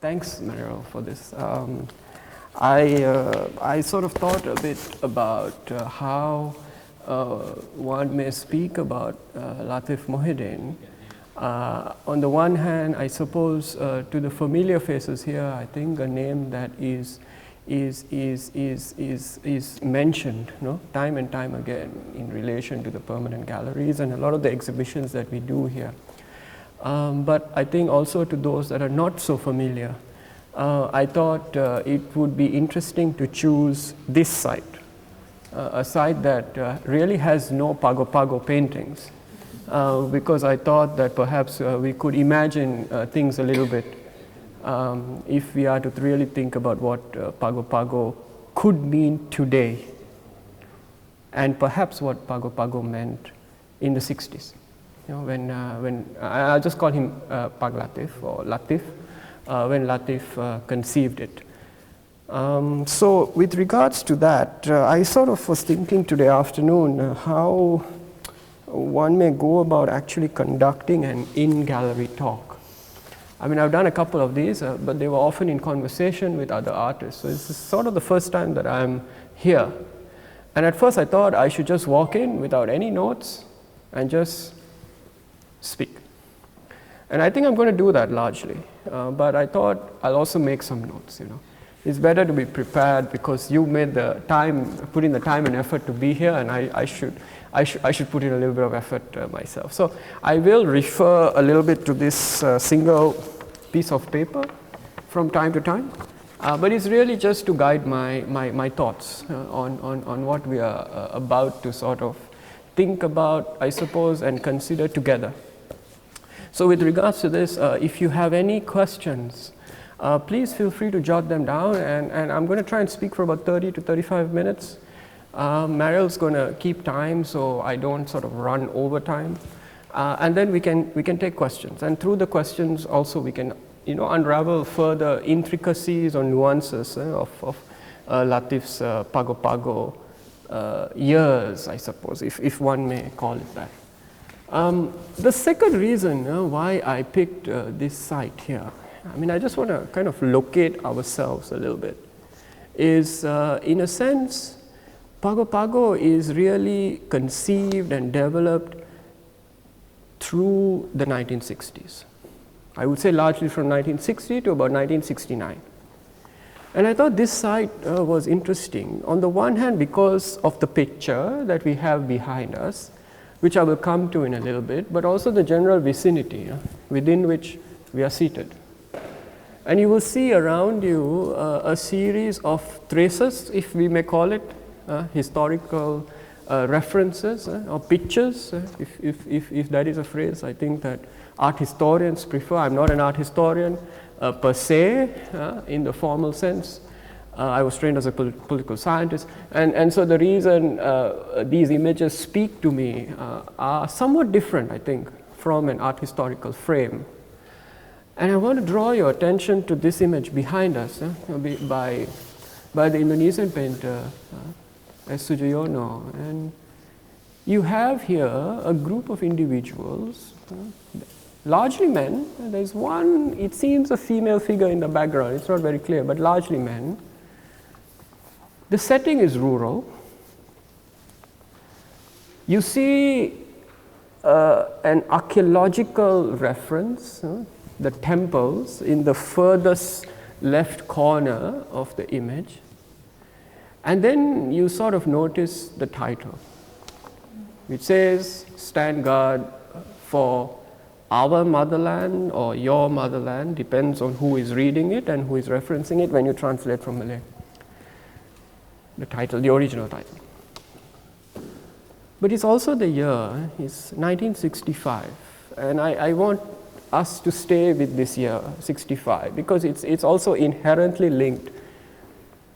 Thanks, Mariel, for this. I sort of thought a bit about how one may speak about Latif Mohideen. On the one hand, I suppose to the familiar faces here, I think a name that is mentioned, no, time and time again in relation to the permanent galleries and a lot of the exhibitions that we do here. But I think also to those that are not so familiar, I thought it would be interesting to choose this site, a site that really has no Pago Pago paintings, because I thought that perhaps we could imagine things a little bit if we are to really think about what Pago Pago could mean today, and perhaps what Pago Pago meant in the 60s. You know, when I'll just call him Pag Latif or Latif, when Latif conceived it. So with regards to that, I sort of was thinking today afternoon how one may go about actually conducting an in-gallery talk. I mean, I've done a couple of these, but they were often in conversation with other artists. So this is sort of the first time that I'm here. And at first I thought I should just walk in without any notes and just speak. And I think I'm going to do that largely, but I thought I'll also make some notes, you know. It's better to be prepared because you made the time, put in the time and effort to be here, and I should put in a little bit of effort myself. So I will refer a little bit to this single piece of paper from time to time, but it's really just to guide my thoughts on what we are about to sort of think about, I suppose, and consider together. So with regards to this, if you have any questions, please feel free to jot them down, and I'm going to try and speak for about 30 to 35 minutes. Mariel's going to keep time so I don't sort of run over time, and then we can take questions, and through the questions also we can, you know, unravel further intricacies or nuances of Latif's Pago Pago years, I suppose, if one may call it that. The second reason why I picked this site here, I mean, I just want to kind of locate ourselves a little bit, is in a sense, Pago Pago is really conceived and developed through the 1960s. I would say largely from 1960 to about 1969. And I thought this site was interesting, on the one hand because of the picture that we have behind us, which I will come to in a little bit, but also the general vicinity within which we are seated. And you will see around you a series of traces, if we may call it, historical references or pictures, if that is a phrase I think that art historians prefer. I'm not an art historian per se, in the formal sense. I was trained as a political scientist, and so the reason these images speak to me are somewhat different, I think, from an art historical frame. And I want to draw your attention to this image behind us by the Indonesian painter S. Sujoyono. And you have here a group of individuals, largely men. There's one, it seems, a female figure in the background. It's not very clear, but largely men. The setting is rural. You see an archaeological reference, the temples in the furthest left corner of the image. And then you sort of notice the title, which says, "Stand guard for our motherland," or "your motherland," depends on who is reading it and who is referencing it when you translate from Malay. The title, the original title. But it's also the year, it's 1965, and I want us to stay with this year, 65, because it's also inherently linked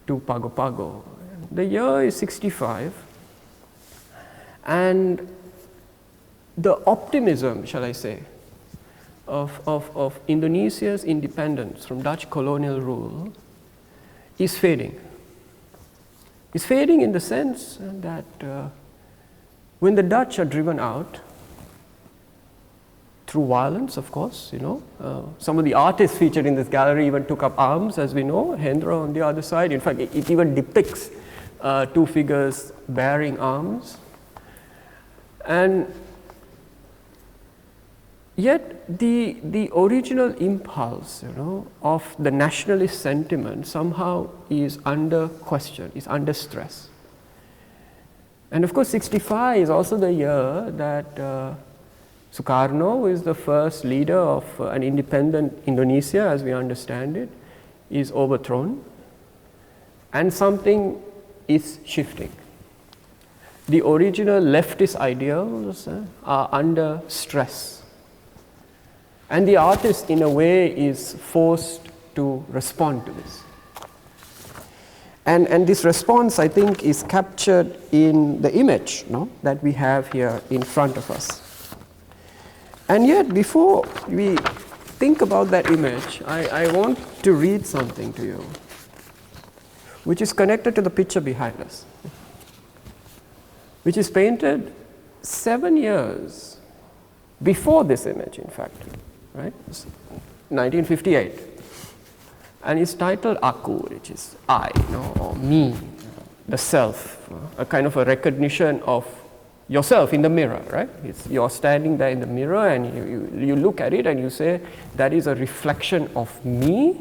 to Pago Pago. The year is 65, and the optimism, shall I say, of Indonesia's independence from Dutch colonial rule is fading. It's fading in the sense that when the Dutch are driven out, through violence, of course, some of the artists featured in this gallery even took up arms, as we know, Hendra on the other side. In fact, it even depicts two figures bearing arms. And yet the original impulse, of the nationalist sentiment somehow is under question, is under stress. And of course, 65 is also the year that Sukarno, who is the first leader of an independent Indonesia, as we understand it, is overthrown, and something is shifting. The original leftist ideals are under stress, and the artist, in a way, is forced to respond to this. And this response, I think, is captured in the image that we have here in front of us. And yet, before we think about that image, I want to read something to you, which is connected to the picture behind us, which is painted 7 years before this image, in fact, right? 1958. And it's titled Aku, which is I, or me, the self, a kind of a recognition of yourself in the mirror, right? You're standing there in the mirror and you look at it and you say, that is a reflection of me.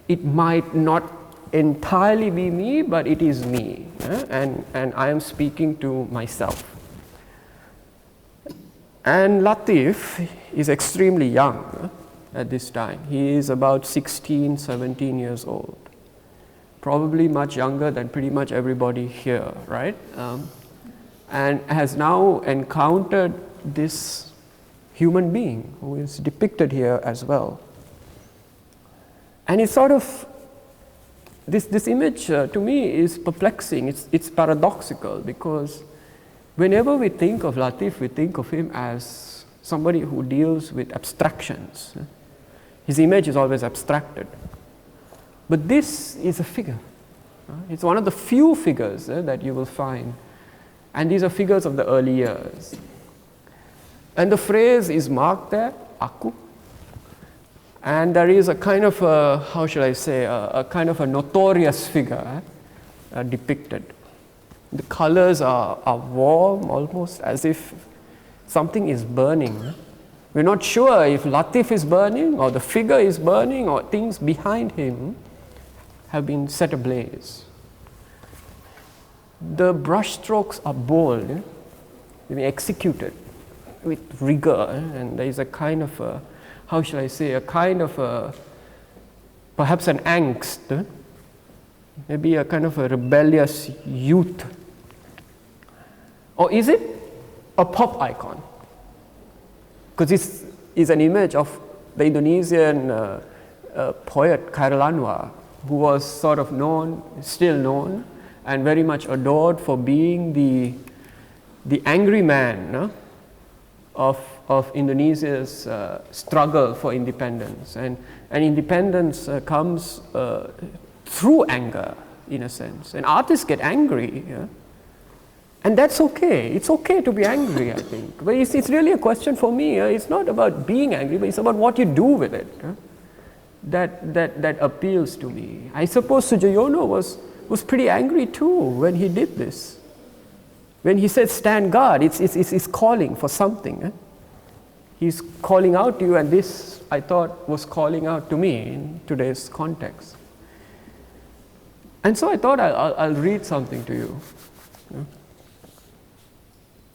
It might not entirely be me, but it is me, and I am speaking to myself. And Latif is extremely young at this time. He is about 16, 17 years old, probably much younger than pretty much everybody here, right? And has now encountered this human being who is depicted here as well. And it's sort of, this image to me is perplexing, it's paradoxical, because whenever we think of Latif, we think of him as somebody who deals with abstractions. His image is always abstracted. But this is a figure. It's one of the few figures that you will find. And these are figures of the early years. And the phrase is marked there, Aku. And there is a kind of a, how shall I say, a kind of a notorious figure depicted. The colors are warm, almost as if something is burning. We're not sure if Latif is burning, or the figure is burning, or things behind him have been set ablaze. The brushstrokes are bold, they've been executed with rigor, and there is a kind of a, how shall I say, a kind of a, perhaps an angst, maybe a kind of a rebellious youth. Or is it a pop icon? Because this is an image of the Indonesian poet Khairul Anwar, who was sort of known, still known, and very much adored for being the angry man of Indonesia's struggle for independence. And independence comes through anger, in a sense. And artists get angry, and that's okay. It's okay to be angry, I think. But it's really a question for me. It's not about being angry, but it's about what you do with it. That appeals to me. I suppose Sujoyono was pretty angry too when he did this. When he said, stand guard, it's calling for something. He's calling out to you, and this, I thought, was calling out to me in today's context. And so I thought I'll read something to you.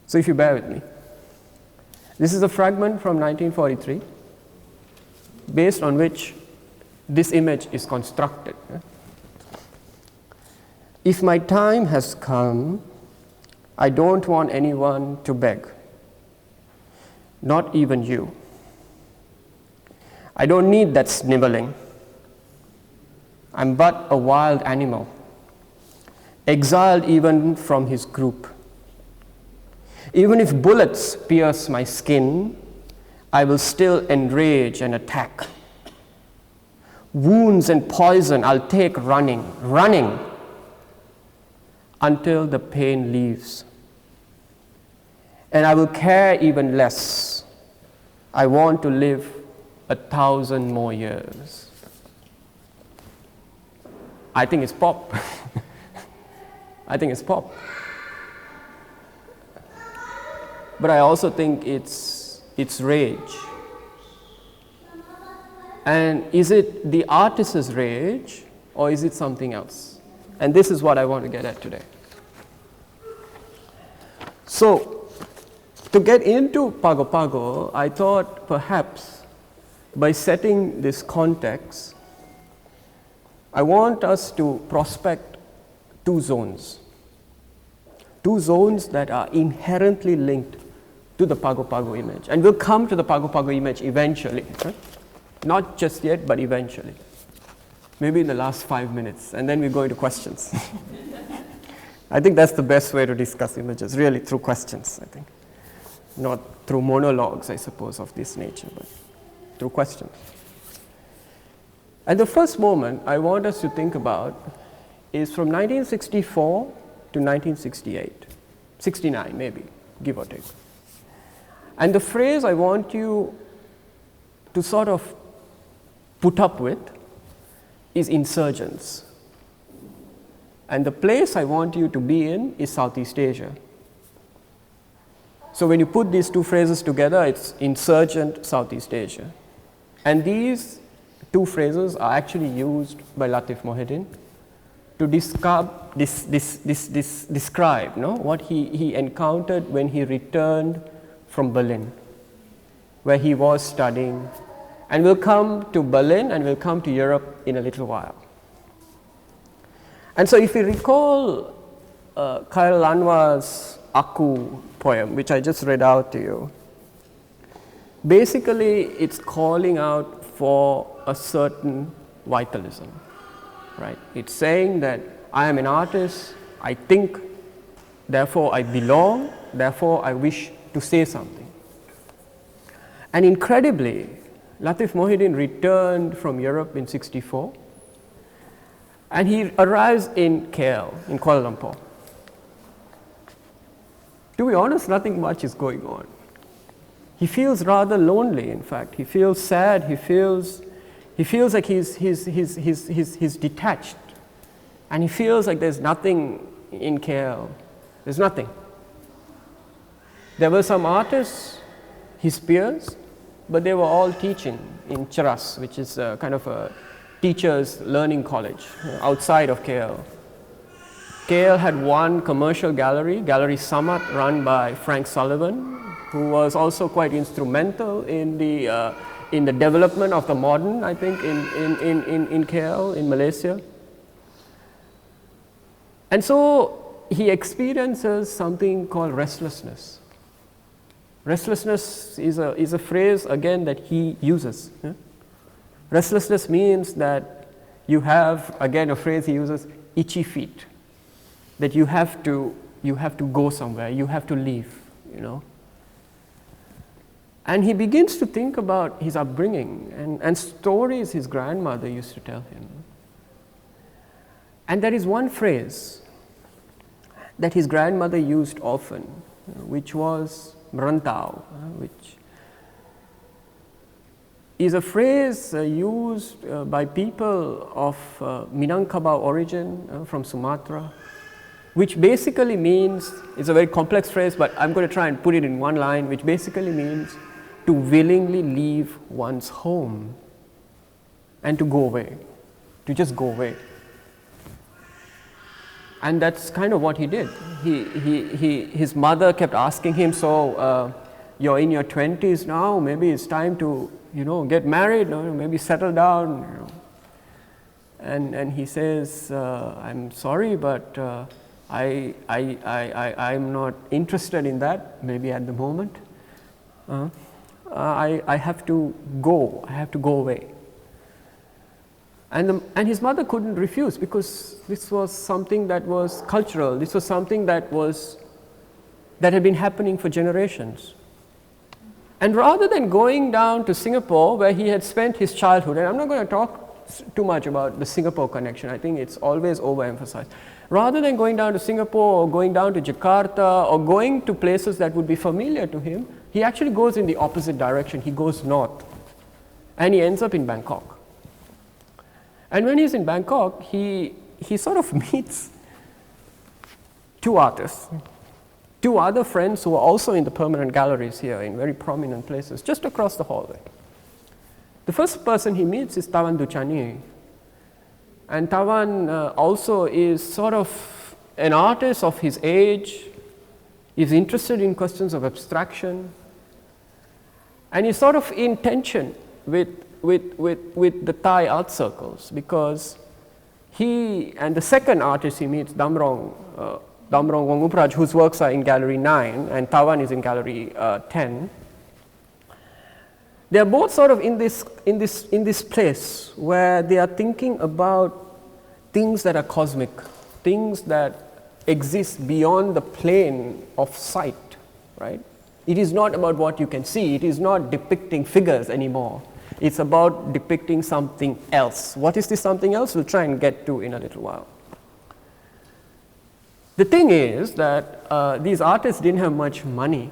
So if you bear with me. This is a fragment from 1943, based on which this image is constructed. If my time has come, I don't want anyone to beg, not even you. I don't need that sniveling. I'm but a wild animal, exiled even from his group. Even if bullets pierce my skin, I will still enrage and attack. Wounds and poison I'll take running, until the pain leaves. And I will care even less I want to live 1,000 more years. I think it's pop. I think it's pop. But I also think it's rage. And is it the artist's rage or is it something else? And this is what I want to get at today. So, to get into Pago Pago, I thought perhaps by setting this context, I want us to prospect two zones that are inherently linked to the Pago Pago image. And we'll come to the Pago Pago image eventually, right? Not just yet, but eventually. Maybe in the last 5 minutes, and then we go into questions. I think that's the best way to discuss images, really through questions, I think. Not through monologues, I suppose, of this nature, but through questions. And the first moment I want us to think about is from 1964 to 1968, 69 maybe, give or take. And the phrase I want you to sort of put up with is insurgents. And the place I want you to be in is Southeast Asia. So when you put these two phrases together, it's insurgent Southeast Asia. And these two phrases are actually used by Latif Mohedin to describe what he encountered when he returned from Berlin, where he was studying. And we'll come to Berlin and we'll come to Europe in a little while. And so if you recall Khairul Anwar's Aku poem, which I just read out to you, basically it's calling out for a certain vitalism, right? It's saying that I am an artist, I think, therefore I belong, therefore I wish to say something. And incredibly, Latif Mohedin returned from Europe in '64, and he arrives in KL, in Kuala Lumpur. To be honest, nothing much is going on. He feels rather lonely, in fact. He feels sad, he feels like he's detached. And he feels like there's nothing in KL. There's nothing. There were some artists, his peers, but they were all teaching in Cheras, which is a kind of a teacher's learning college outside of KL. KL had one commercial gallery, Gallery Samat, run by Frank Sullivan, who was also quite instrumental in the development of the modern, I think, in KL, in Malaysia. And so he experiences something called restlessness. Restlessness is a phrase, again, that he uses. Yeah? Restlessness means that you have, again, a phrase he uses, itchy feet. That you have to go somewhere, you have to leave, you know. And he begins to think about his upbringing and stories his grandmother used to tell him. And there is one phrase that his grandmother used often, which was merantau, which is a phrase used by people of Minangkabau origin from Sumatra, which basically means, it's a very complex phrase, but I'm going to try and put it in one line, which basically means to willingly leave one's home and to go away, to just go away. And that's kind of what he did. His mother kept asking him, so you're in your 20s now, maybe it's time to, you know, get married, or maybe settle down. You know. And he says, I'm sorry, but I'm not interested in that, maybe at the moment. I have to go, I have to go away. And his mother couldn't refuse, because this was something that was cultural, this was something that had been happening for generations. And rather than going down to Singapore, where he had spent his childhood, and I'm not going to talk too much about the Singapore connection, I think it's always overemphasized. Rather than going down to Singapore or going down to Jakarta or going to places that would be familiar to him, he actually goes in the opposite direction. He goes north, and he ends up in Bangkok. And when he's in Bangkok, he sort of meets two artists, two other friends who are also in the permanent galleries here in very prominent places, just across the hallway. The first person he meets is Tavan Duchani. And Tavan also is sort of an artist of his age. He's interested in questions of abstraction. And he's sort of in tension with the Thai art circles, because he and the second artist he meets, Damrong Wongupraj, whose works are in Gallery 9 and Tavan is in Gallery 10, they are both sort of in this place where they are thinking about things that are cosmic, things that exist beyond the plane of sight, right? It is not about what you can see. It is not depicting figures anymore. It's about depicting something else. What is this something else? We'll try and get to in a little while. The thing is that these artists didn't have much money.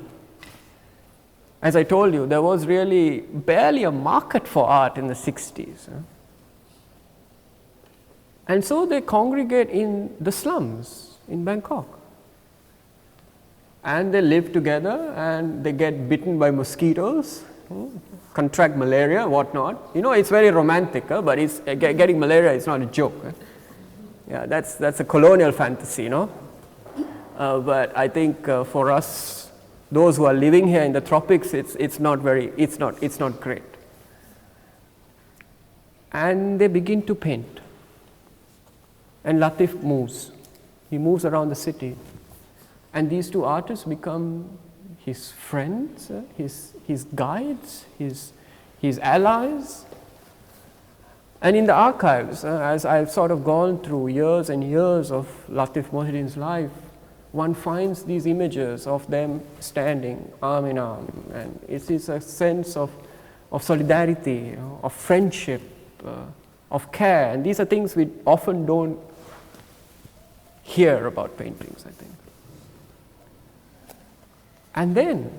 As I told you, there was really barely a market for art in the 60s. And so they congregate in the slums in Bangkok. And they live together and they get bitten by mosquitoes, contract malaria, whatnot. You know, it's very romantic, but it's, getting malaria is not a joke. Yeah, that's a colonial fantasy, you know. But I think for us, those who are living here in the tropics, it's not great. And they begin to paint. And Latif moves. He moves around the city. And these two artists become his friends, his guides, his allies. And in the archives, as I've sort of gone through years and years of Latif Mohideen's life, one finds these images of them standing arm in arm. And it is a sense of solidarity, you know, of friendship, of care. And these are things we often don't hear about paintings, I think. And then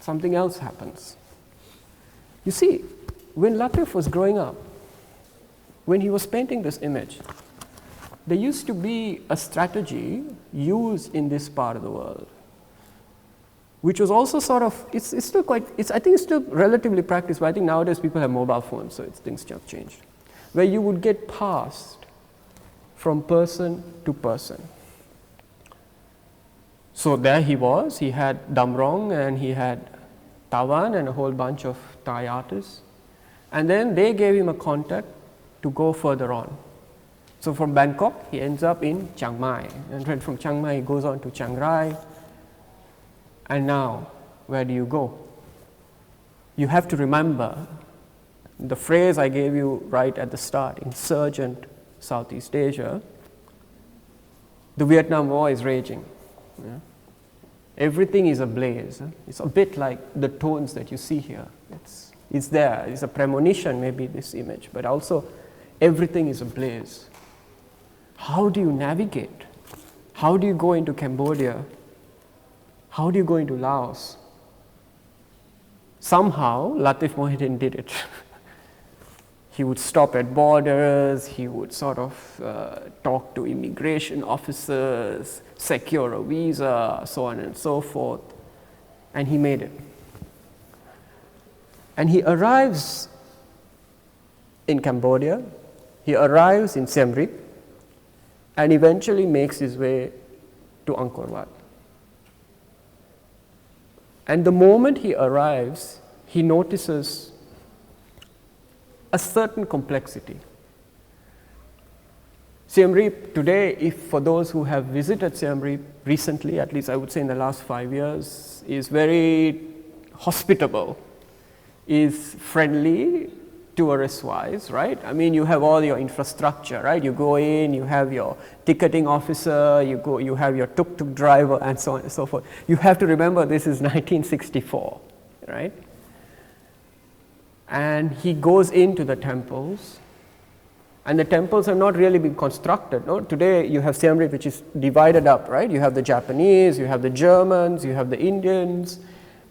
something else happens. You see, when Latif was growing up, when he was painting this image, there used to be a strategy used in this part of the world, which was also sort of, I think it's still relatively practiced, but I think nowadays people have mobile phones, so things have changed, where you would get passed from person to person. So there he was, he had Damrong and he had Tavan and a whole bunch of Thai artists. And then they gave him a contact to go further on. So from Bangkok, he ends up in Chiang Mai. And then from Chiang Mai, he goes on to Chiang Rai. And now, where do you go? You have to remember the phrase I gave you right at the start, insurgent Southeast Asia. The Vietnam War is raging. Yeah. Everything is ablaze. It's a bit like the tones that you see here. It's there. It's a premonition, maybe, this image, but also everything is ablaze. How do you navigate? How do you go into Cambodia? How do you go into Laos? Somehow, Latif Mohideen did it. He would stop at borders, he would sort of talk to immigration officers, secure a visa, so on and so forth, and he made it. And he arrives in Cambodia, he arrives in Siem Reap, and eventually makes his way to Angkor Wat. And the moment he arrives, he notices a certain complexity. Siem Reap today, if for those who have visited Siem Reap recently, at least I would say in the last 5 years, is very hospitable, is friendly tourist-wise, right? I mean, you have all your infrastructure, right? You go in, you have your ticketing officer, you have your tuk-tuk driver, and so on and so forth. You have to remember this is 1964, right? And he goes into the temples, and the temples have not really been constructed. No? Today you have Siem Reap, which is divided up, right? You have the Japanese, you have the Germans, you have the Indians,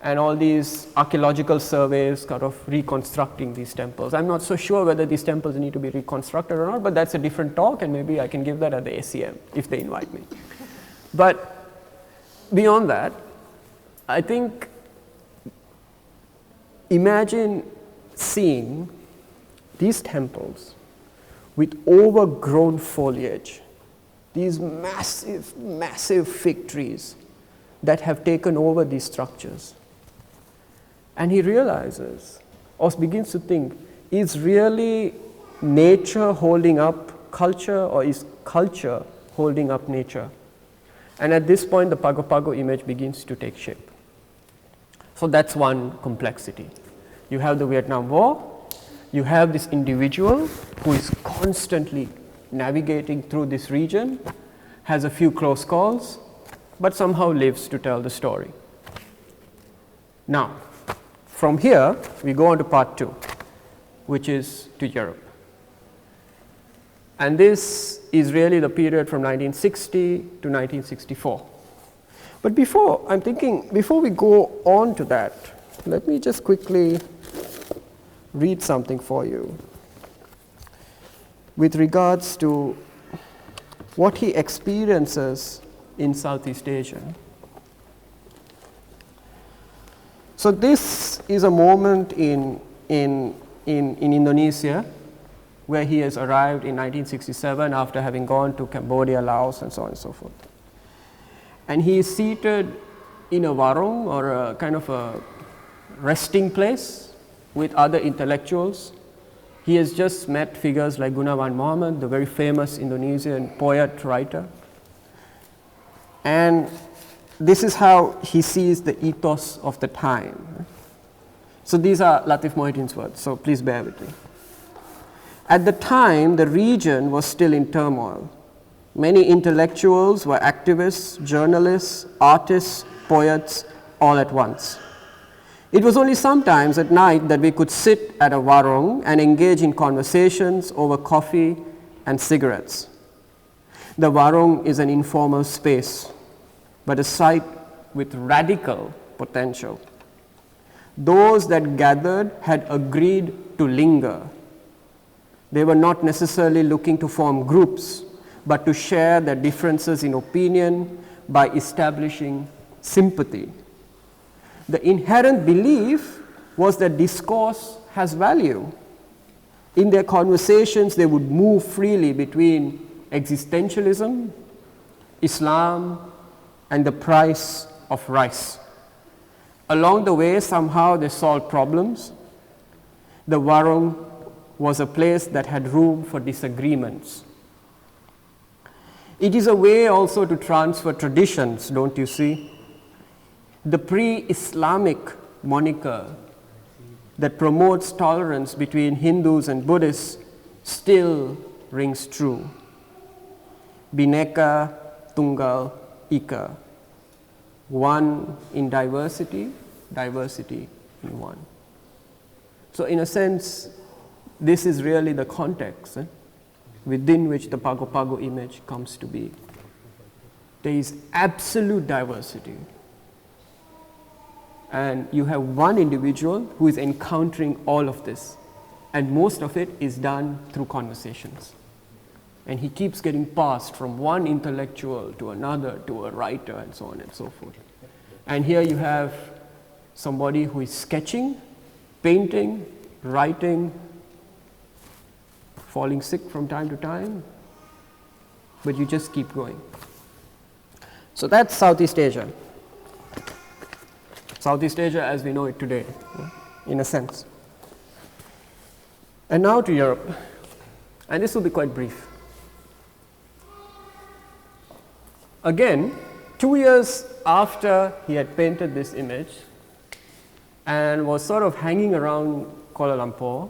and all these archaeological surveys kind of reconstructing these temples. I'm not so sure whether these temples need to be reconstructed or not, but that's a different talk, and maybe I can give that at the ACM if they invite me. But beyond that, I think imagine seeing these temples with overgrown foliage, these massive, massive fig trees that have taken over these structures. And he realizes, or begins to think, is really nature holding up culture, or is culture holding up nature? And at this point, the Pago Pago image begins to take shape. So that's one complexity. You have the Vietnam War, you have this individual who is constantly navigating through this region, has a few close calls, but somehow lives to tell the story. Now, from here, we go on to part 2, which is to Europe. And this is really the period from 1960 to 1964. But before we go on to that, let me just quickly read something for you with regards to what he experiences in Southeast Asia. So this is a moment in Indonesia where he has arrived in 1967 after having gone to Cambodia, Laos, and so on and so forth. And he is seated in a warung, or a kind of a resting place with other intellectuals. He has just met figures like Gunawan Muhammad, the very famous Indonesian poet, writer. And this is how he sees the ethos of the time. So these are Latif Mohyuddin's words, so please bear with me. At the time, the region was still in turmoil. Many intellectuals were activists, journalists, artists, poets, all at once. It was only sometimes at night that we could sit at a warung and engage in conversations over coffee and cigarettes. The warung is an informal space, but a site with radical potential. Those that gathered had agreed to linger. They were not necessarily looking to form groups, but to share their differences in opinion by establishing sympathy. The inherent belief was that discourse has value. In their conversations, they would move freely between existentialism, Islam, and the price of rice. Along the way, somehow they solved problems. The warung was a place that had room for disagreements. It is a way also to transfer traditions, don't you see? The pre-Islamic moniker that promotes tolerance between Hindus and Buddhists still rings true. Bhinneka Tunggal Ika. One in diversity, diversity in one. So in a sense, this is really the context within which the Pago Pago image comes to be. There is absolute diversity. And you have one individual who is encountering all of this. And most of it is done through conversations. And he keeps getting passed from one intellectual to another, to a writer, and so on and so forth. And here you have somebody who is sketching, painting, writing, falling sick from time to time, but you just keep going. So that's Southeast Asia. Southeast Asia as we know it today, in a sense. And now to Europe. And this will be quite brief. Again, 2 years after he had painted this image and was sort of hanging around Kuala Lumpur,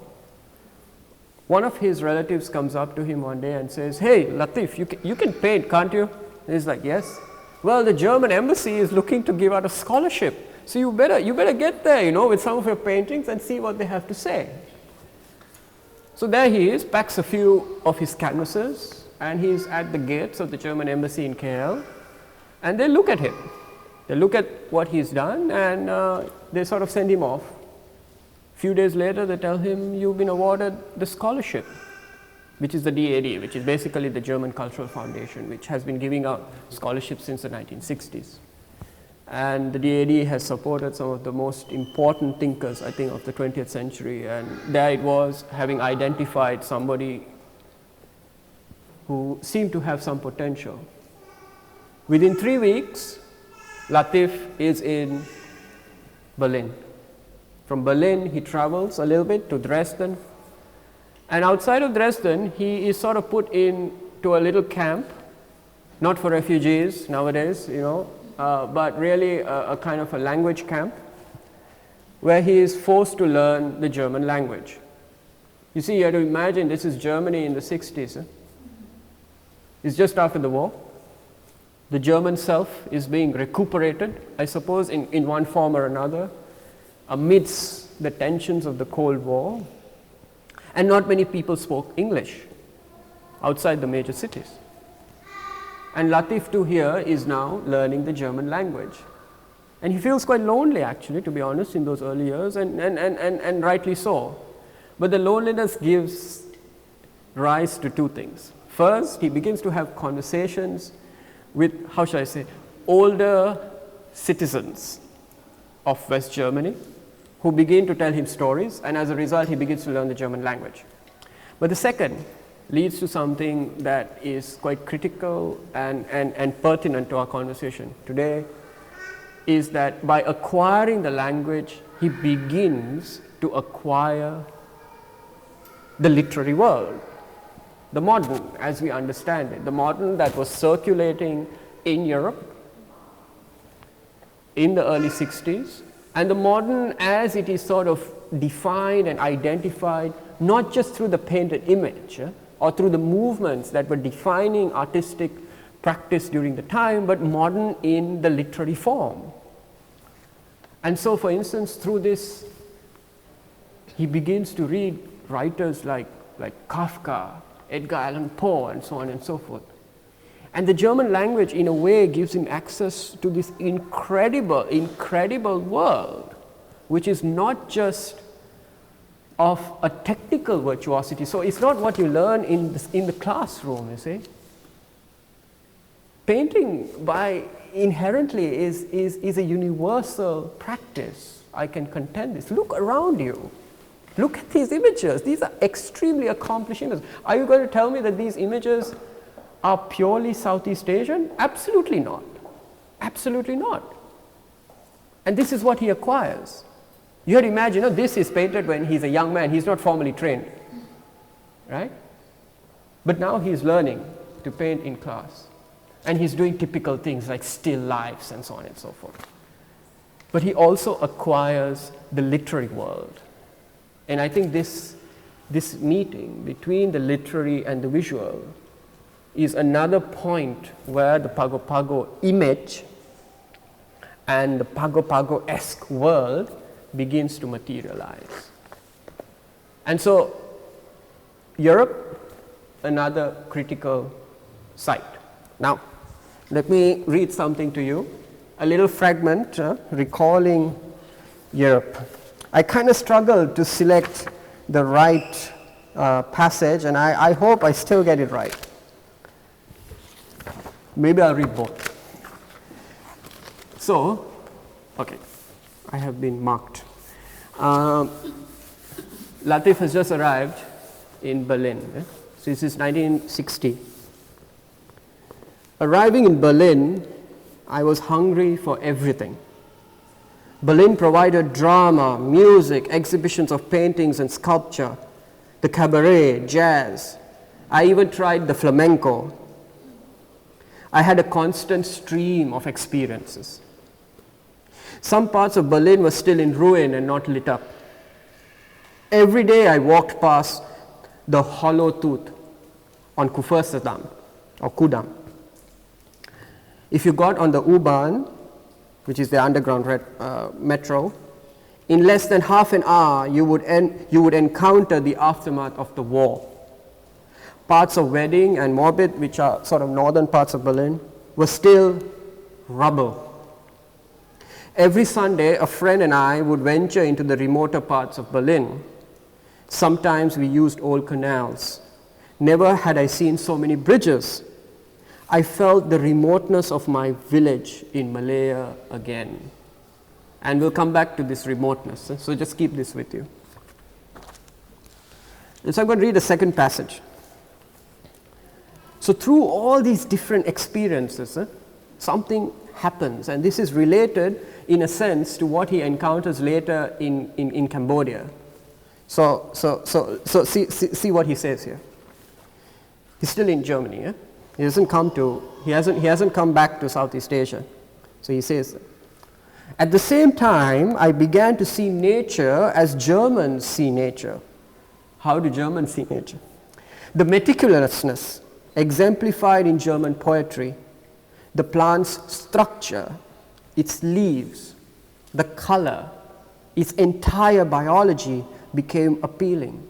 one of his relatives comes up to him one day and says, "Hey, Latif, you can paint, can't you?" And he's like, "Yes." "Well, the German embassy is looking to give out a scholarship, so you better get there, with some of your paintings and see what they have to say." So there he is, packs a few of his canvases, and he's at the gates of the German embassy in KL, and they look at him. They look at what he's done and they sort of send him off. A few days later, they tell him, you've been awarded the scholarship, which is the DAD, which is basically the German Cultural Foundation, which has been giving out scholarships since the 1960s. And the DAD has supported some of the most important thinkers, I think, of the 20th century. And there it was, having identified somebody who seemed to have some potential. Within 3 weeks, Latif is in Berlin. From Berlin, he travels a little bit to Dresden. And outside of Dresden, he is sort of put into a little camp, not for refugees nowadays, but really a kind of a language camp where he is forced to learn the German language. You see, you have to imagine this is Germany in the 60s. It's just after the war. The German self is being recuperated, I suppose, in one form or another, amidst the tensions of the Cold War. And not many people spoke English outside the major cities. And Latif too here is now learning the German language. And he feels quite lonely, actually, to be honest, in those early years, and rightly so. But the loneliness gives rise to two things. First, he begins to have conversations with, how shall I say, older citizens of West Germany who begin to tell him stories, and as a result, he begins to learn the German language. But the second leads to something that is quite critical and pertinent to our conversation today, is that by acquiring the language, he begins to acquire the literary world, the modern as we understand it, the modern that was circulating in Europe in the early 60s, and the modern as it is sort of defined and identified not just through the painted image or through the movements that were defining artistic practice during the time, but modern in the literary form. And so, for instance, through this, he begins to read writers like Kafka, Edgar Allan Poe, and so on and so forth. And the German language, in a way, gives him access to this incredible world, which is not just of a technical virtuosity. So it's not what you learn in the classroom, you see. Painting by inherently is a universal practice. I can contend this. Look around you. Look at these images. These are extremely accomplished images. Are you going to tell me that these images are purely Southeast Asian? Absolutely not. Absolutely not. And this is what he acquires. You had to imagine, this is painted when he's a young man. He's not formally trained, right? But now he's learning to paint in class. And he's doing typical things like still lifes and so on and so forth. But he also acquires the literary world. And I think this meeting between the literary and the visual is another point where the Pago Pago image and the Pago Pago-esque world begins to materialize. And so Europe, another critical site. Now, let me read something to you, a little fragment recalling Europe. I kind of struggled to select the right passage, and I hope I still get it right. Maybe I'll read both. So, okay, I have been marked. Latif has just arrived in Berlin. So this is 1960. Arriving in Berlin, I was hungry for everything. Berlin provided drama, music, exhibitions of paintings and sculpture, the cabaret, jazz. I even tried the flamenco. I had a constant stream of experiences. Some parts of Berlin were still in ruin and not lit up. Every day I walked past the Hollow Tooth on Kurfürstendamm or Kudamm. If you got on the U-Bahn, which is the underground metro, in less than half an hour you would encounter the aftermath of the war. Parts of Wedding and Moabit, which are sort of northern parts of Berlin, were still rubble. Every Sunday, a friend and I would venture into the remoter parts of Berlin. Sometimes we used old canals. Never had I seen so many bridges. I felt the remoteness of my village in Malaya again. And we'll come back to this remoteness, so just keep this with you. And so I'm going to read a second passage. So through all these different experiences, something happens, and this is related in a sense to what he encounters later in Cambodia. So see what he says here. He's still in Germany. Eh? He hasn't come back to Southeast Asia. So he says, at the same time, I began to see nature as Germans see nature. How do Germans see nature? The meticulousness exemplified in German poetry, the plant's structure, its leaves, the color, its entire biology became appealing.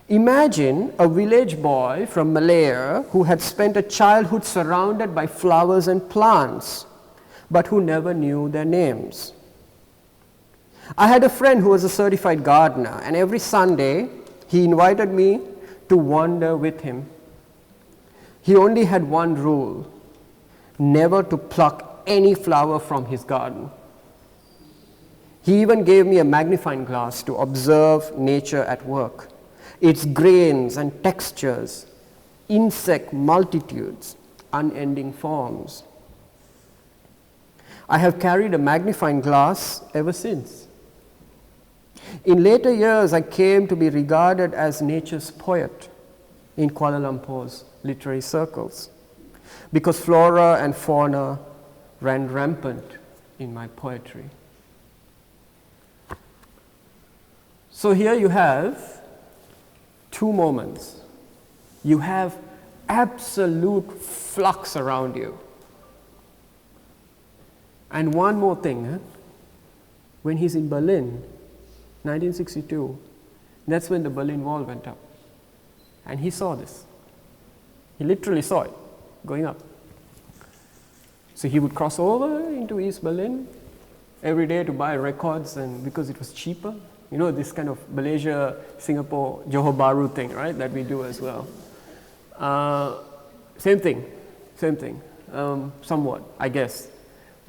Imagine a village boy from Malaya who had spent a childhood surrounded by flowers and plants, but who never knew their names. I had a friend who was a certified gardener, and every Sunday he invited me to wander with him. He only had one rule: never to pluck any flower from his garden. He even gave me a magnifying glass to observe nature at work, its grains and textures, insect multitudes, unending forms. I have carried a magnifying glass ever since. In later years, I came to be regarded as nature's poet in Kuala Lumpur's literary circles, because flora and fauna ran rampant in my poetry. So here you have two moments. You have absolute flux around you. And one more thing, when he's in Berlin, 1962, that's when the Berlin Wall went up. And he saw this. He literally saw it going up. So he would cross over into East Berlin every day to buy records, and because it was cheaper. You know, this kind of Malaysia, Singapore, Johor Bahru thing, right, that we do as well. Same thing, somewhat, I guess.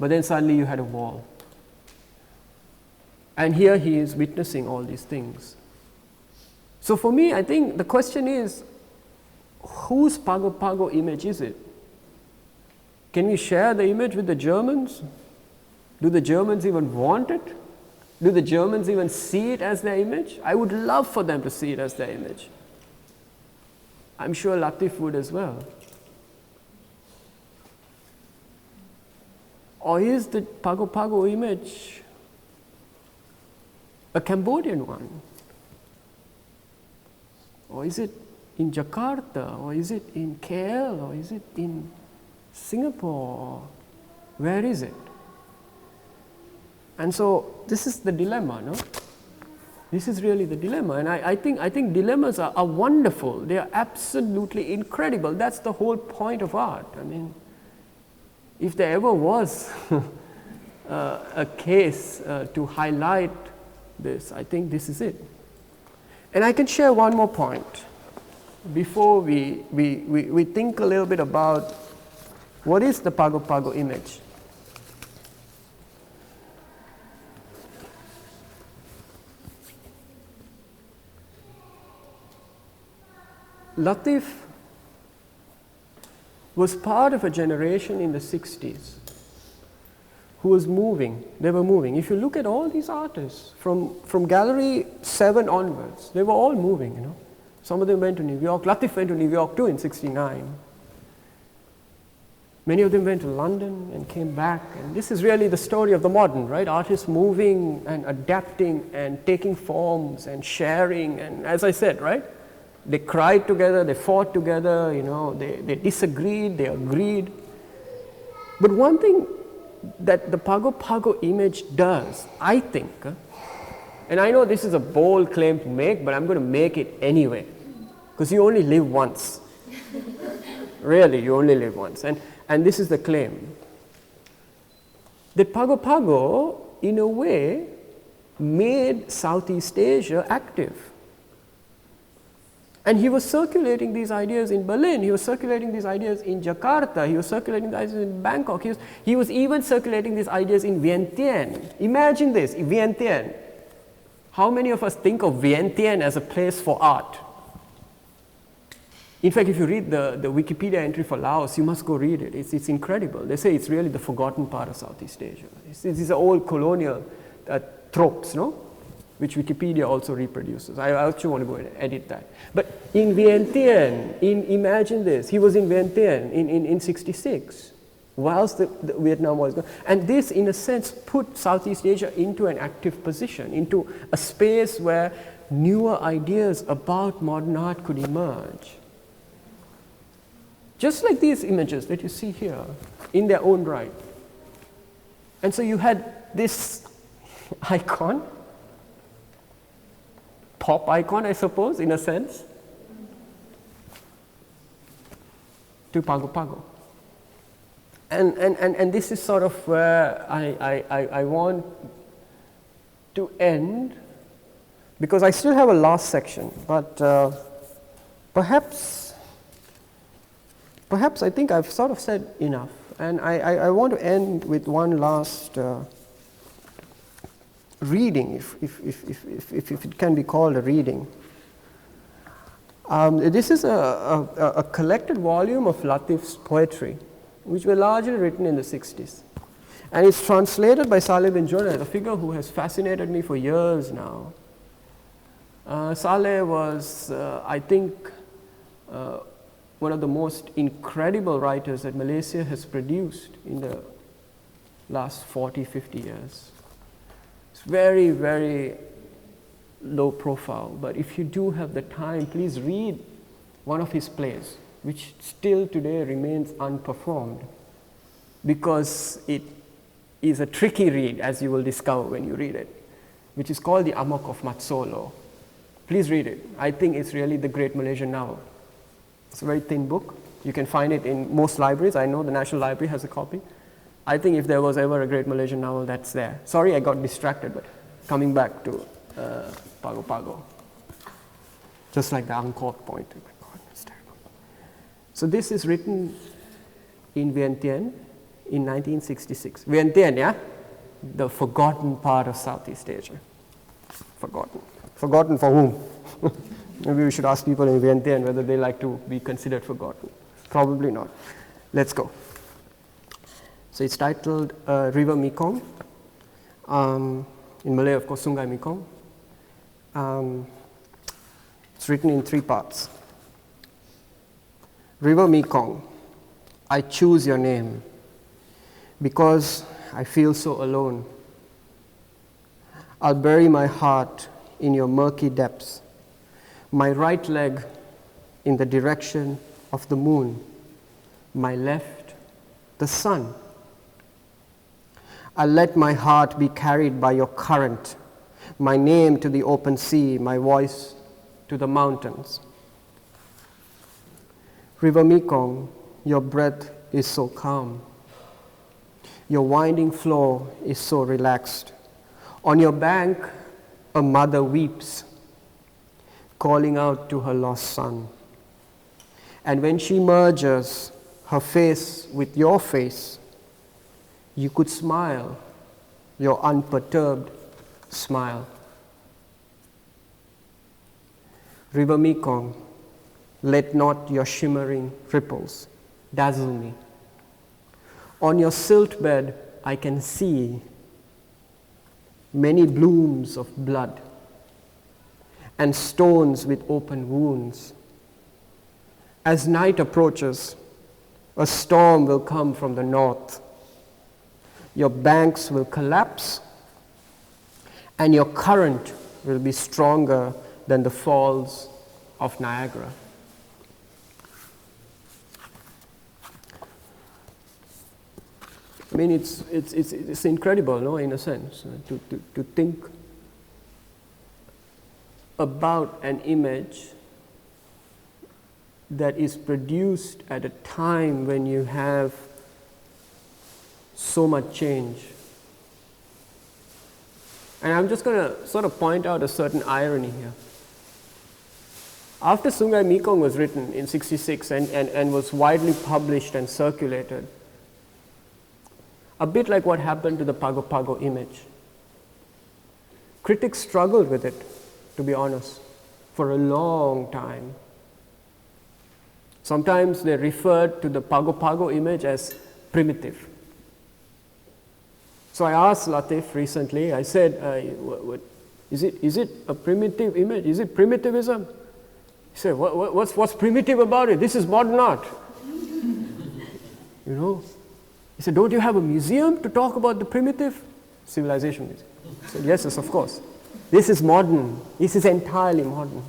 But then suddenly you had a wall. And here he is witnessing all these things. So for me, I think the question is, whose Pago Pago image is it? Can we share the image with the Germans? Do the Germans even want it? Do the Germans even see it as their image? I would love for them to see it as their image. I'm sure Latif would as well. Or is the Pago Pago image a Cambodian one? Or is it in Jakarta? Or is it in KL? Or is it in Singapore? Where is it? And so this is the dilemma, no? This is really the dilemma, and I think dilemmas are wonderful. They are absolutely incredible. That's the whole point of art. I mean, if there ever was a case to highlight this, I think this is it. And I can share one more point before we think a little bit about what is the Pago Pago image. Latif was part of a generation in the 60s who was moving. They were moving. If you look at all these artists from Gallery 7 onwards, they were all moving, you know. Some of them went to New York. Latif went to New York too in 69. Many of them went to London and came back. And this is really the story of the modern, right? Artists moving and adapting and taking forms and sharing. And as I said, right? They cried together, they fought together, you know, they disagreed, they agreed. But one thing that the Pago Pago image does, I think, and I know this is a bold claim to make, but I'm going to make it anyway, because you only live once. Really, you only live once. And this is the claim. that Pago Pago, in a way, made Southeast Asia active. And he was circulating these ideas in Berlin, he was circulating these ideas in Jakarta, he was circulating these ideas in Bangkok, he was even circulating these ideas in Vientiane. Imagine this, Vientiane. How many of us think of Vientiane as a place for art? In fact, if you read the Wikipedia entry for Laos, you must go read it. It's incredible. They say it's really the forgotten part of Southeast Asia. These are old colonial tropes, no? Which Wikipedia also reproduces. I actually want to go and edit that. But in Vientiane, imagine this, he was in Vientiane in 66, whilst the Vietnam War was going. And this, in a sense, put Southeast Asia into an active position, into a space where newer ideas about modern art could emerge. Just like these images that you see here, in their own right. And so you had this icon, pop icon, I suppose, in a sense, to Pago Pago. And this is sort of where I want to end, because I still have a last section, but perhaps I think I've sort of said enough. And I want to end with one last reading, if it can be called a reading. This is a collected volume of Latif's poetry, which were largely written in the 60s. And it's translated by Saleh bin Jonaid, a figure who has fascinated me for years now. Saleh was, I think, one of the most incredible writers that Malaysia has produced in the last 40, 50 years. It's very, very low profile, but if you do have the time, please read one of his plays, which still today remains unperformed, because it is a tricky read, as you will discover when you read it, which is called The Amok of Mat Solo. Please read it. I think it's really the great Malaysian novel. It's a very thin book. You can find it in most libraries. I know the National Library has a copy. I think if there was ever a great Malaysian novel, that's there. Sorry, I got distracted, but coming back to Pago Pago. Just like the Angkor point. Oh my God, that's terrible. So this is written in Vientiane in 1966. Vientiane, yeah? The forgotten part of Southeast Asia. Forgotten. Forgotten for whom? Maybe we should ask people in Vientiane whether they like to be considered forgotten. Probably not. Let's go. So it's titled River Mekong. In Malay, of course, Sungai Mekong. It's written in 3 parts. River Mekong, I choose your name because I feel so alone. I'll bury my heart in your murky depths, my right leg in the direction of the moon, my left, the sun. I'll let my heart be carried by your current, my name to the open sea, my voice to the mountains. River Mekong, your breath is so calm. Your winding flow is so relaxed. On your bank, a mother weeps, calling out to her lost son. And when she merges her face with your face, you could smile, your unperturbed smile. River Mekong, let not your shimmering ripples dazzle me. On your silt bed, I can see many blooms of blood and stones with open wounds. As night approaches, a storm will come from the north. Your banks will collapse, and your current will be stronger than the falls of Niagara. I mean, it's incredible, no, in a sense, to think about an image that is produced at a time when you have so much change And I'm just going to sort of point out a certain irony here. After Sungai Mekong was written in 66 and was widely published and circulated, a bit like what happened to the Pago Pago image, critics struggled with it, to be honest, for a long time. Sometimes they referred to the Pago Pago image as primitive. So I asked Latif recently, I said, is it a primitive image? Is it primitivism? He said, what's primitive about it? This is modern art. You know? He said, don't you have a museum to talk about the primitive? Civilization museum. I said, yes, of course. This is modern. This is entirely modern.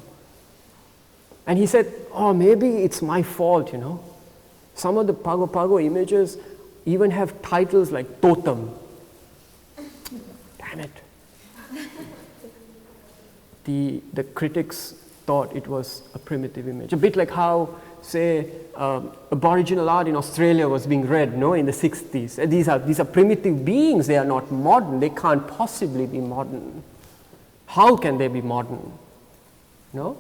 And he said, oh, maybe it's my fault, you know. Some of the Pago Pago images even have titles like totem. Damn it. The critics thought it was a primitive image. A bit like how, say, Aboriginal art in Australia was being read, no, in the 60s. These are primitive beings. They are not modern. They can't possibly be modern. How can they be modern? No?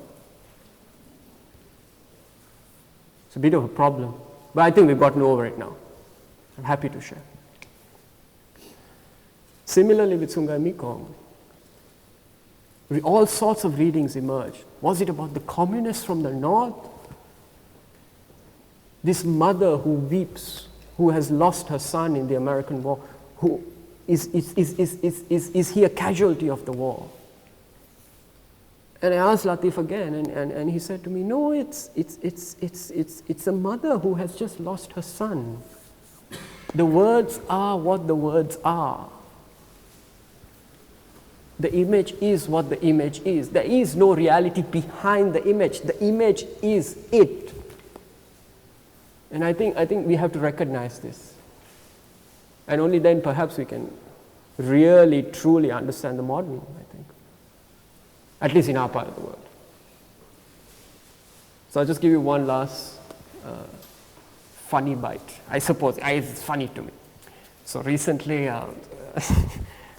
It's a bit of a problem. But I think we've gotten over it now. I'm happy to share. Similarly with Sungai Mekong, all sorts of readings emerged. Was it about the communists from the north? This mother who weeps, who has lost her son in the American war, who is he a casualty of the war? And I asked Latif again, and he said to me, no, it's a mother who has just lost her son. The words are what the words are. The image is what the image is. There is no reality behind the image. The image is it. And I think we have to recognize this. And only then perhaps we can really, truly understand the modern, I think. At least in our part of the world. So I'll just give you one last funny bite. I suppose it's funny to me. So recently, I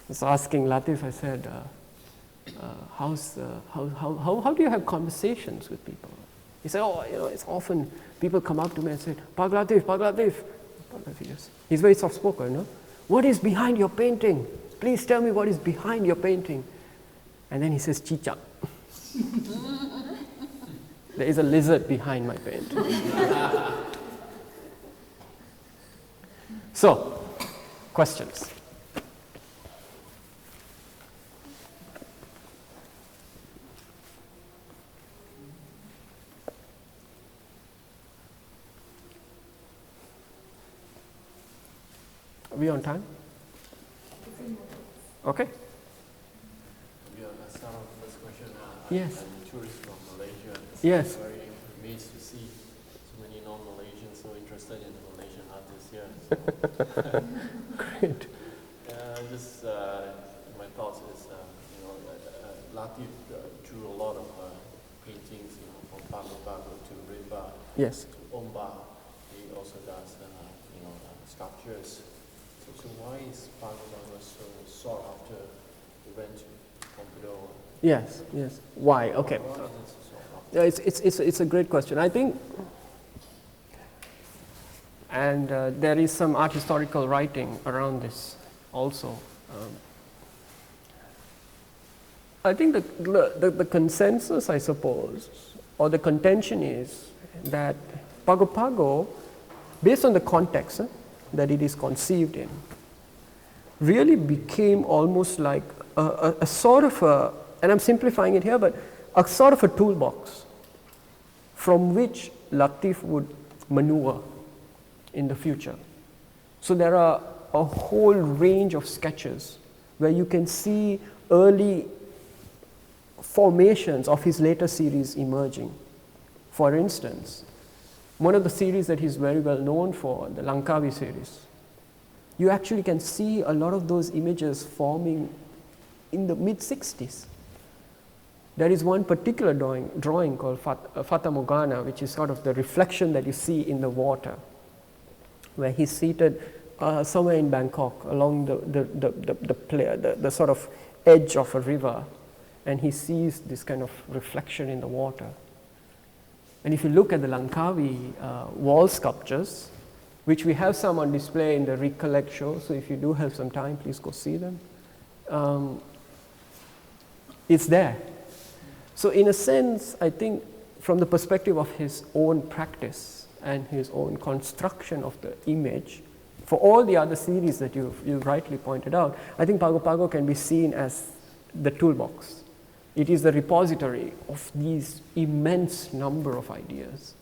was asking Latif, I said, how do you have conversations with people? He said, oh, you know, it's often people come up to me and say, Pak Latif. He's very soft-spoken, no? What is behind your painting? Please tell me what is behind your painting. And then he says, Chicha. There is a lizard behind my painting. So, questions? Are we on time? Okay. Let's start with the first question. Yes. I'm a tourist from Malaysia. Yes. I'm very amazed to see so many non-Malaysians so interested in Malaysian artists here. So, Great. just my thoughts is, Latif drew a lot of paintings, from Pago Pago to Rimba, Yes. to Omba. He also does, sculptures. So why is Pago Pago so sought after? He went to Pompidou. Yes. Why? Okay. Why is it so sought after? It's a great question. I think, and there is some art historical writing around this also. I think the consensus, I suppose, or the contention is that Pago Pago, based on the context that it is conceived in, really became almost like a sort of a, and I'm simplifying it here, but a sort of a toolbox from which Latif would maneuver in the future. So there are a whole range of sketches where you can see early formations of his later series emerging. For instance, one of the series that he's very well known for, the Langkawi series, you actually can see a lot of those images forming in the mid-60s. There is one particular drawing called Fata Morgana, which is sort of the reflection that you see in the water, where he's seated somewhere in Bangkok along the sort of edge of a river, and he sees this kind of reflection in the water. And if you look at the Langkawi wall sculptures, which we have some on display in the Recollect show, so if you do have some time, please go see them. It's there. So in a sense, I think from the perspective of his own practice and his own construction of the image, for all the other series that you've rightly pointed out, I think Pago Pago can be seen as the toolbox. It is the repository of these immense number of ideas.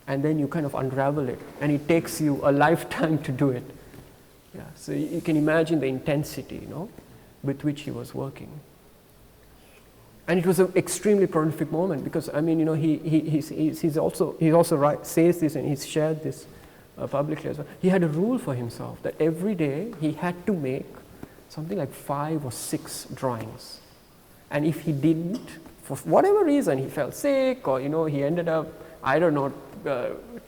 And then you kind of unravel it, and it takes you a lifetime to do it. Yeah, so you can imagine the intensity, with which he was working. And it was an extremely prolific moment because, I mean, he's also says this, and he's shared this publicly as well. He had a rule for himself that every day he had to make something like 5 or 6 drawings. And if he didn't, for whatever reason, he felt sick, or he ended up, I don't know,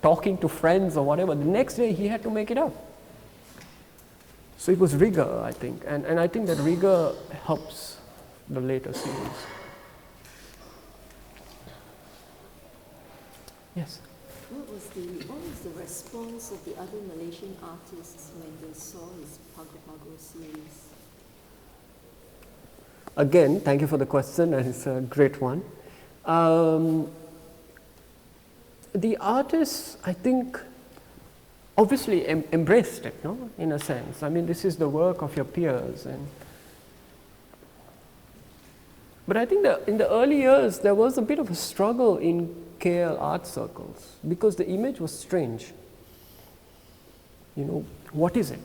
talking to friends or whatever, the next day he had to make it up. So it was rigor, I think, and I think that rigor helps the later series. Yes? What was the response of the other Malaysian artists when they saw his Pago Pago series? Again, thank you for the question, and it's a great one. The artists, I think, obviously embraced it, in a sense. I mean, this is the work of your peers. But I think that in the early years, there was a bit of a struggle in KL art circles because the image was strange. What is it?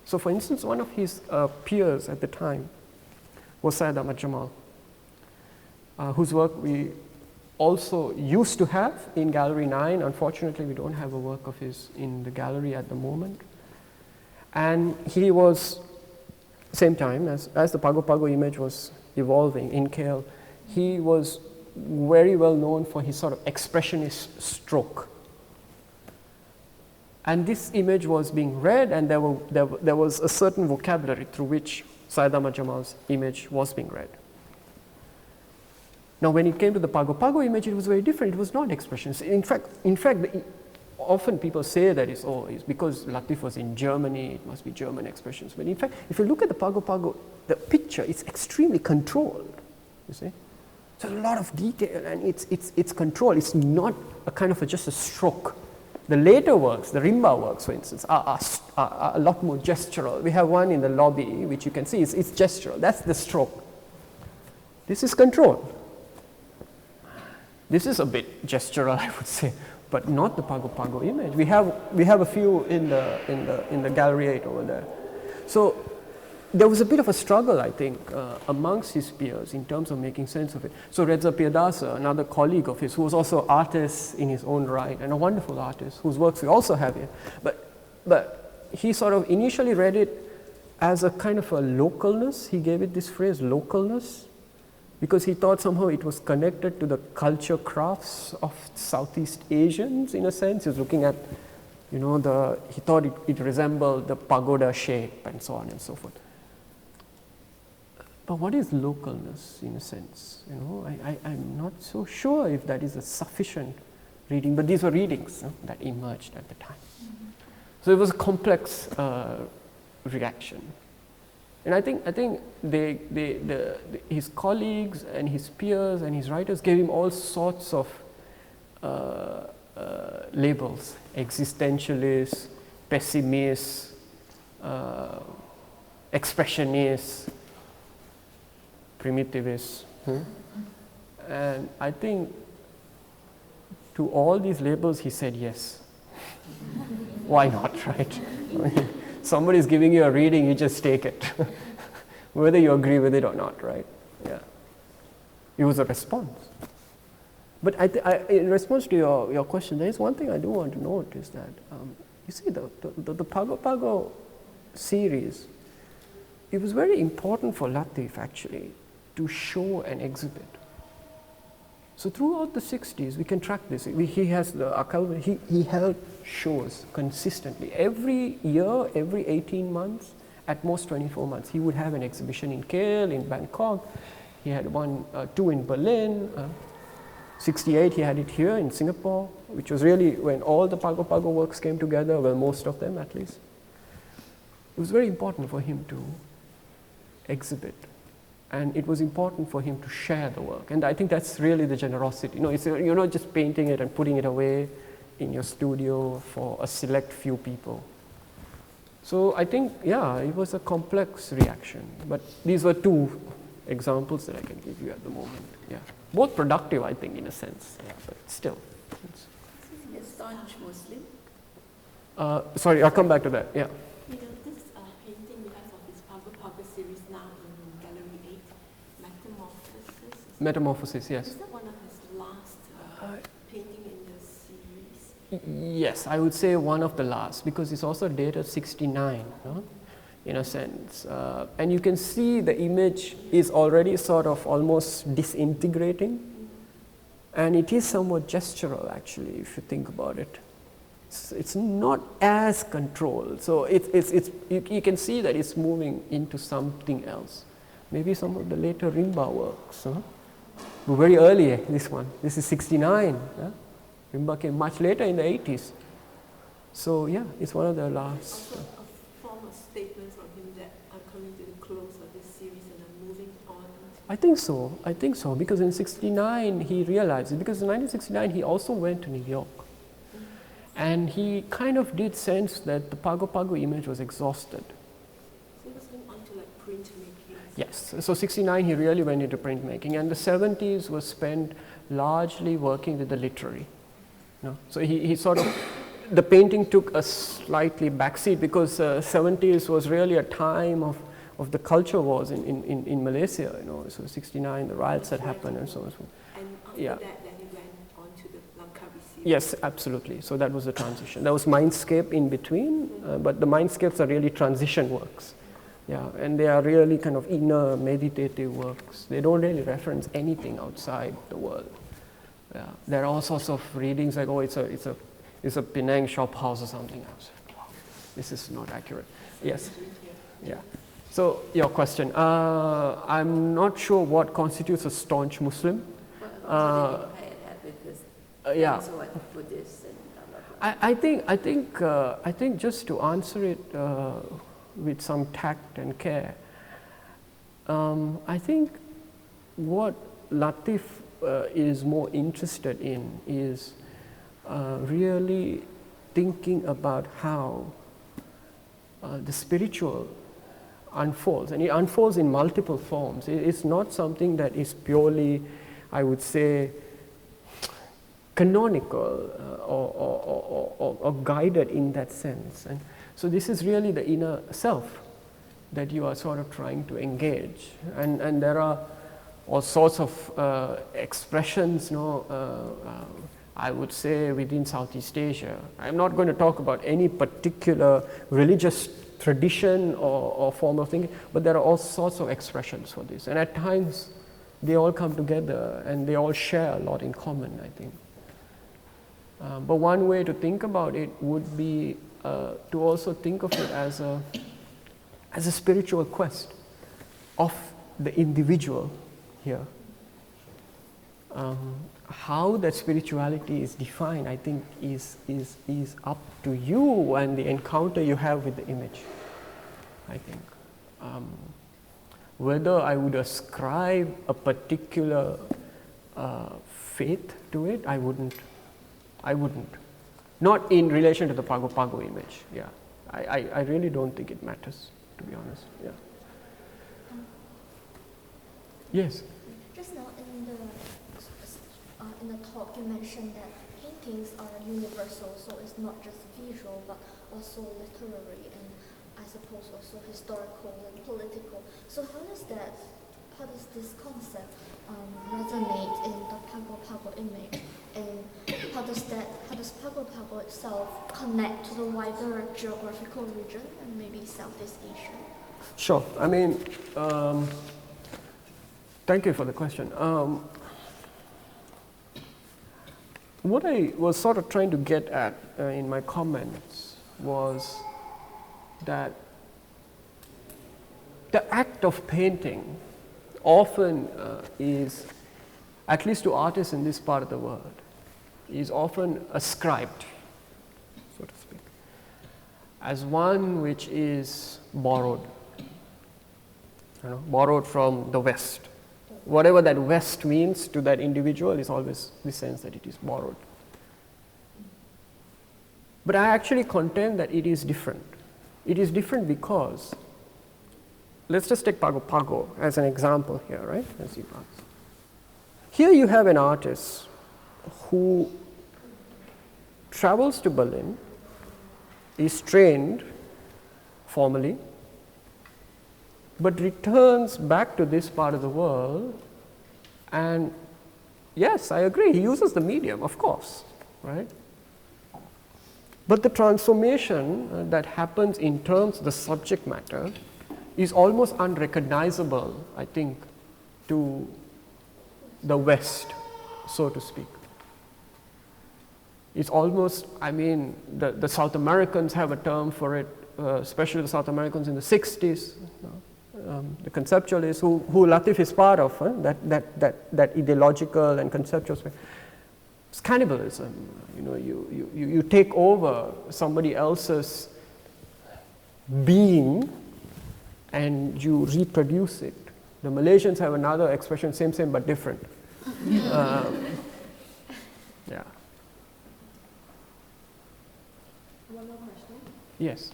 So for instance, one of his peers at the time was Syed Ahmad Jamal, whose work we also used to have in Gallery 9. Unfortunately, we don't have a work of his in the gallery at the moment. And he was, same time as the Pago Pago image was evolving in KL, he was very well known for his sort of expressionist stroke. And this image was being read, and there was a certain vocabulary through which Syed Ahmad Jamal's image was being read. Now, when it came to the Pago Pago image, it was very different. It was not expressionist. In fact, often people say that it's because Latif was in Germany, it must be German expressions. But in fact, if you look at the Pago Pago, the picture is extremely controlled, you see. So a lot of detail, and it's controlled. It's not a kind of just a stroke. The later works, the Rimba works, for instance, are a lot more gestural. We have one in the lobby, which you can see, it's gestural. That's the stroke. This is controlled. This is a bit gestural, I would say, but not the Pago Pago image. We have a few in the Gallery 8 over there. So there was a bit of a struggle, I think, amongst his peers in terms of making sense of it. So Reza Pierdasa, another colleague of his, who was also an artist in his own right, and a wonderful artist, whose works we also have here, but he sort of initially read it as a kind of a localness. He gave it this phrase, localness, because he thought somehow it was connected to the culture crafts of Southeast Asians, in a sense. He was looking at, he thought it resembled the pagoda shape and so on and so forth. But what is localness, in a sense? I'm not so sure if that is a sufficient reading, but these were readings that emerged at the time. So it was a complex reaction. And I think his colleagues and his peers and his writers gave him all sorts of labels: existentialist, pessimist, expressionist, primitivist. And I think to all these labels he said yes. Why not, right? Somebody's giving you a reading, you just take it, whether you agree with it or not, right? Yeah. It was a response. But in response to your question, there is one thing I do want to note is that, you see, the Pago Pago series, it was very important for Latif, actually, to show and exhibit. So throughout the 60s, we can track this. He has the archival, he held shows consistently. Every year, every 18 months, at most 24 months. He would have an exhibition in KL, in Bangkok. He had two in Berlin. 68, he had it here in Singapore, which was really when all the Pago Pago works came together, well, most of them at least. It was very important for him to exhibit, and it was important for him to share the work. And I think that's really the generosity. You're not just painting it and putting it away in your studio for a select few people. So I think, yeah, it was a complex reaction, but these were two examples that I can give you at the moment. Yeah, both productive, I think, in a sense. Yeah, but still. Is he a staunch Muslim? Sorry, I'll come back to that. Yeah. This painting we have of his Pago Pago series now in Gallery 8, Metamorphosis. Metamorphosis, yes. Is that one of his last painting in the series? Yes, I would say one of the last, because it's also dated 69, no? In a sense. And you can see the image is already sort of almost disintegrating, and it is somewhat gestural actually, if you think about it. It's not as controlled, so you can see that it's moving into something else. Maybe some of the later Rimba works. But very early, this one. This is 69. Rimba came much later in the 80s. So yeah, it's one of the last. Also a form of statement from him that I'm coming to the close of this series and I'm moving on. I think so, because in 69 he realized it, because in 1969 he also went to New York. And he kind of did sense that the Pago Pago image was exhausted. So he was going on to like printmaking. Yes, so 69 he really went into printmaking, and the 70s was spent largely working with the literary. So he sort of, the painting took a slightly backseat, because 70s was really a time of the culture wars in Malaysia, so 69, the riots that happened and so on. And after Yeah. that, then he went on to the Langkawi series. Yes, absolutely. So that was the transition. There was Mindscape in between, but the Mindscapes are really transition works. Yeah, and they are really kind of inner meditative works. They don't really reference anything outside the world. Yeah, there are all sorts of readings like, oh, it's a Penang shop house or something else. Wow, this is not accurate. Yes. Yeah. So your question, I'm not sure what constitutes a staunch Muslim. Yeah. Buddhist and blah, blah, blah. I think just to answer it with some tact and care, I think what Latif is more interested in is really thinking about how the spiritual unfolds, and it unfolds in multiple forms. It's not something that is purely, I would say, canonical or guided in that sense. And so this is really the inner self that you are sort of trying to engage, and there are all sorts of expressions, I would say, within Southeast Asia. I'm not going to talk about any particular religious tradition or form of thinking, but there are all sorts of expressions for this, and at times they all come together and they all share a lot in common, I think. But one way to think about it would be to also think of it as a spiritual quest of the individual here. How that spirituality is defined, I think, is up to you and the encounter you have with the image, I think. Whether I would ascribe a particular faith to it, I wouldn't. Not in relation to the Pago Pago image, yeah. I really don't think it matters, to be honest, yeah. Yes? Just now in the talk you mentioned that paintings are universal, so it's not just visual but also literary and I suppose also historical and political. So how does this concept resonate in the Pago Pago image, and how does Pago Pago itself connect to the wider geographical region and maybe Southeast Asia? Sure. I mean, thank you for the question. What I was sort of trying to get at in my comments was that the act of painting often is, at least to artists in this part of the world, is often ascribed, so to speak, as one which is borrowed, borrowed from the West. Whatever that West means to that individual is always the sense that it is borrowed. But I actually contend that it is different. It is different because, let's just take Pago Pago as an example here, right? Here you have an artist who travels to Berlin, is trained formally, but returns back to this part of the world, and yes, I agree, he uses the medium, of course, right? But the transformation that happens in terms of the subject matter is almost unrecognizable, I think, to the West, so to speak. It's almost, I mean, the South Americans have a term for it, especially the South Americans in the 60s, the conceptualists who Latif is part of, that ideological and conceptual space. It's cannibalism. You take over somebody else's being and you reproduce it. The Malaysians have another expression, same but different. Yeah. One more question. Yes.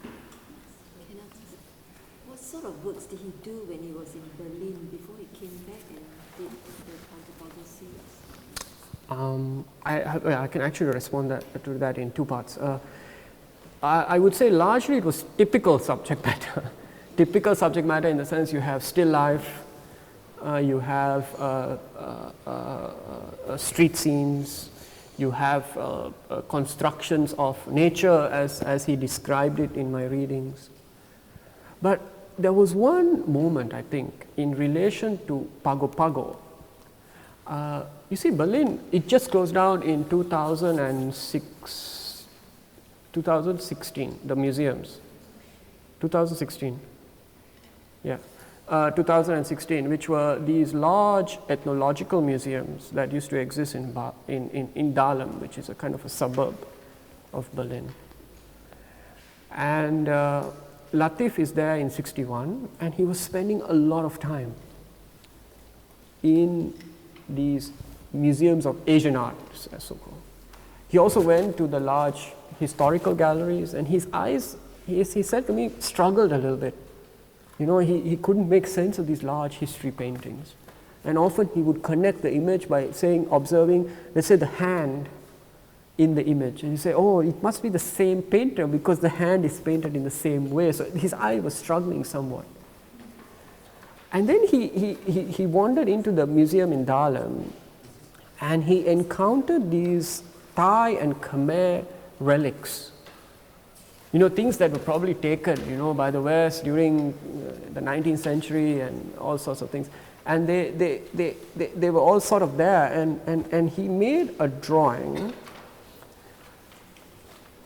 Can I ask, what sort of works did he do when he was in Berlin before he came back and did the Pago Pago series? I can actually respond to that in two parts. I would say largely it was typical subject matter. Typical subject matter in the sense you have still life, you have street scenes, you have constructions of nature as he described it in my readings. But there was one moment, I think, in relation to Pago Pago. You see, Berlin, it just closed down in 2016, the museums. 2016. Yeah. 2016, which were these large ethnological museums that used to exist in Dahlem, which is a kind of a suburb of Berlin. And Latif is there in 61, and he was spending a lot of time in these museums of Asian art, as so called. He also went to the large historical galleries, and his eyes, he said to me, struggled a little bit. He couldn't make sense of these large history paintings. And often he would connect the image by observing, let's say, the hand in the image. And you say, oh, it must be the same painter because the hand is painted in the same way. So his eye was struggling somewhat. And then he wandered into the museum in Dahlem, and he encountered these Thai and Khmer relics. Things that were probably taken, by the West during the 19th century and all sorts of things. And they were all sort of there, and he made a drawing,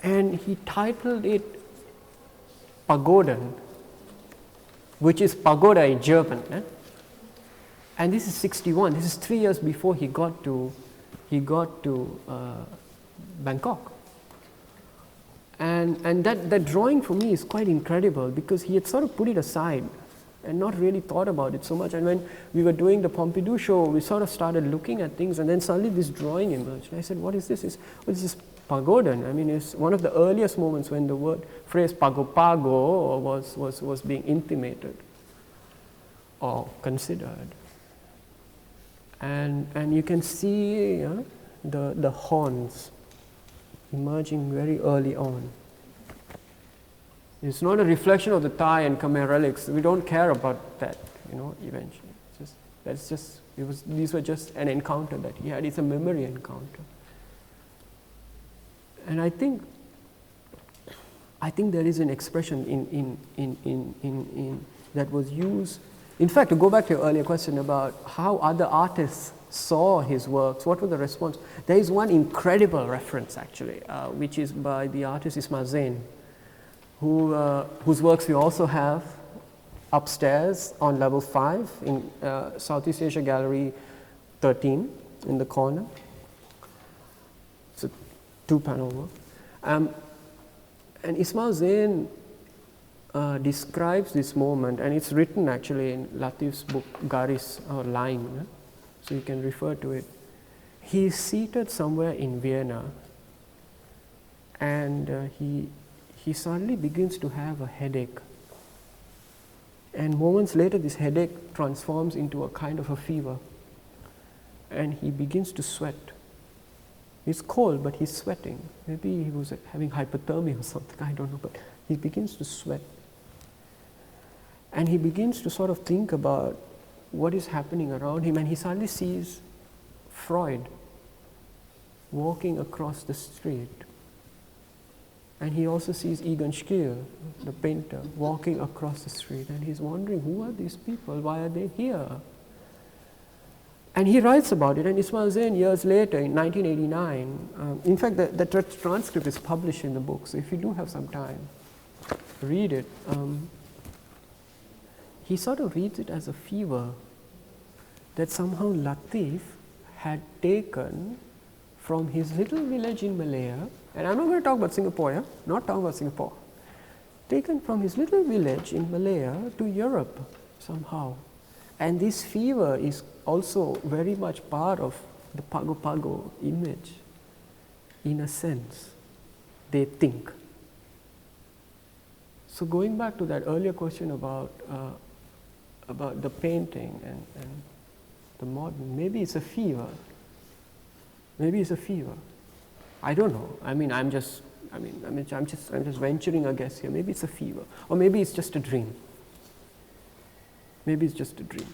and he titled it Pagoden, which is pagoda in German. And this is 61, this is 3 years before he got to Bangkok. And that drawing for me is quite incredible because he had sort of put it aside and not really thought about it so much. And when we were doing the Pompidou show, we sort of started looking at things, and then suddenly this drawing emerged. And I said, what is this? What is this Pagoden? I mean, it's one of the earliest moments when the phrase Pago Pago was being intimated or considered. And you can see the horns emerging very early on. It's not a reflection of the Thai and Khmer relics. We don't care about that, eventually. These were just an encounter that he had. It's a memory encounter. And I think there is an expression in that was used. In fact, to go back to your earlier question about how other artists saw his works, what was the response? There is one incredible reference actually, which is by the artist Ismail Zain, whose works we also have upstairs on level 5 in Southeast Asia Gallery 13 in the corner. It's a 2-panel work. And Ismail Zain describes this moment, and it's written actually in Latif's book Garis or Line, so you can refer to it. He's seated somewhere in Vienna, and he suddenly begins to have a headache. And moments later, this headache transforms into a kind of a fever, and he begins to sweat. It's cold, but he's sweating. Maybe he was having hypothermia or something, I don't know, but he begins to sweat. And he begins to sort of think about what is happening around him, and he suddenly sees Freud walking across the street. And he also sees Egon Schiele, the painter, walking across the street, and he's wondering, who are these people? Why are they here? And he writes about it, and Ismail Zain years later, in 1989, in fact the transcript is published in the book, so if you do have some time, read it. He sort of reads it as a fever that somehow Latif had taken from his little village in Malaya, and I'm not going to talk about Singapore, yeah? Not talking about Singapore, taken from his little village in Malaya to Europe somehow. And this fever is also very much part of the Pago Pago image, in a sense, they think. So going back to that earlier question about the painting and the modern, maybe it's a fever. Maybe it's a fever. I don't know. I'm just venturing a guess here. Maybe it's a fever, or maybe it's just a dream. Maybe it's just a dream.